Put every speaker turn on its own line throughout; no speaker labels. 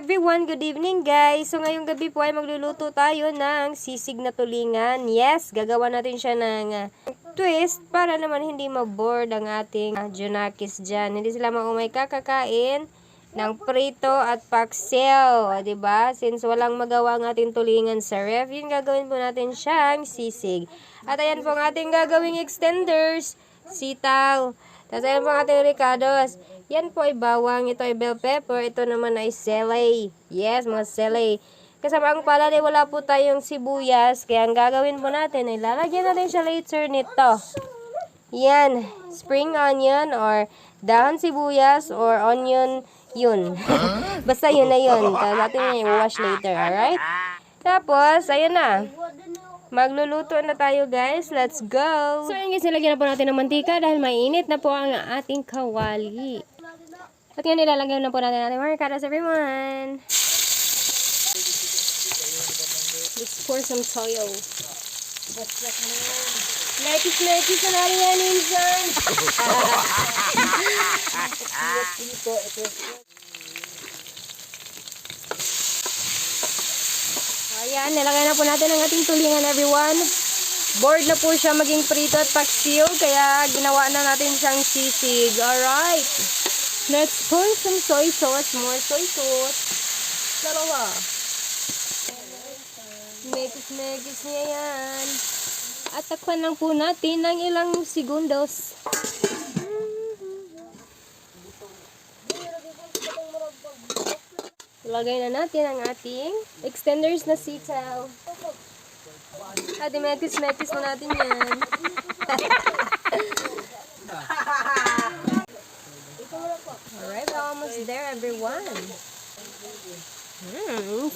everyone, good evening guys. So ngayong gabi po ay magluluto tayo ng sisig na tulingan. Yes, gagawa natin siya ng twist para naman hindi ma-bored ang ating Junakis dyan. Hindi sila maumay kakakain ng prito at paksiw, diba? Since walang magawa ang ating tulingan sa ref, yun gagawin po natin siyang sisig. At ayan po ang ating gagawing extenders, sitaw. Tapos ayan po ang ating ricados. Yan po ay bawang, ito ay bell pepper, ito naman ay selay. Yes, mga selay. Kasama ang palad ay wala po tayong sibuyas, kaya ang gagawin po natin ay lalagyan natin siya later nito. Yan, spring onion or dahon sibuyas or onion, yun. Basta yun na yun. Tapos natin yung wash later, alright? Tapos, ayun na. Magluluto na tayo guys. Let's go! So ayun guys, nilagyan na po natin ng mantika dahil mainit na po ang ating kawali. At ngayon nilalagyan na po natin ating ricados everyone. Let's pour some toyo. Mekis na natin yan insan. Ayan, nilagay na po natin ang ating tulingan everyone. Bored na po siya maging prito at paksiw, kaya ginawa na natin siyang sisig. Alright. Let's pour some soy sauce. More soy sauce. Dalawa. Mekis niya yan. At takpan lang po natin ng ilang segundos. Lagay na natin ang ating extenders na sitaw. At mekis na natin yan. Alright, almost there everyone.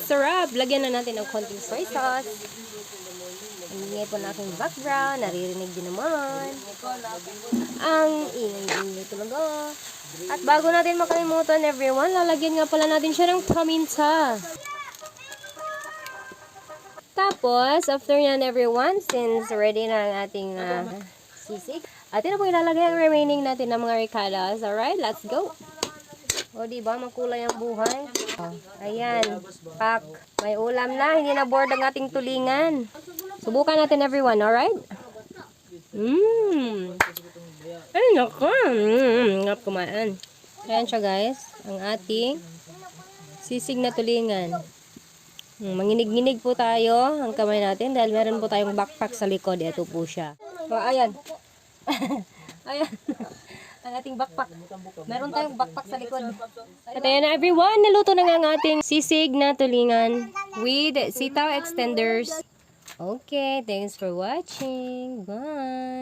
Sarap! Lagyan na natin ng konting soy sauce. Ingay po na aking background. Naririnig din naman. Ang ingay talaga. At bago natin makalimutan everyone, lalagyan nga pala natin siya ng paminta. Tapos, after yan everyone, since ready na ang ating sisig, atin na po ilalagay ang remaining natin ng mga ricados. Alright, let's go! O diba, makulay ang buhay. Ayan, pak. May ulam na, hindi na bored ang ating tulingan. Subukan natin everyone, alright? Ay, naku. Ngap kumaan. Ayan siya guys, ang ating sisig na tulingan. Manginig-nginig po tayo ang kamay natin dahil meron po tayong backpack sa likod. Ito po siya. O, ayan. Ayan. Ang ating backpack. Meron tayong backpack sa likod. At ayan na everyone, naluto na nga ang ating sisig na tulingan with sitaw extenders. Okay, thanks for watching. Bye!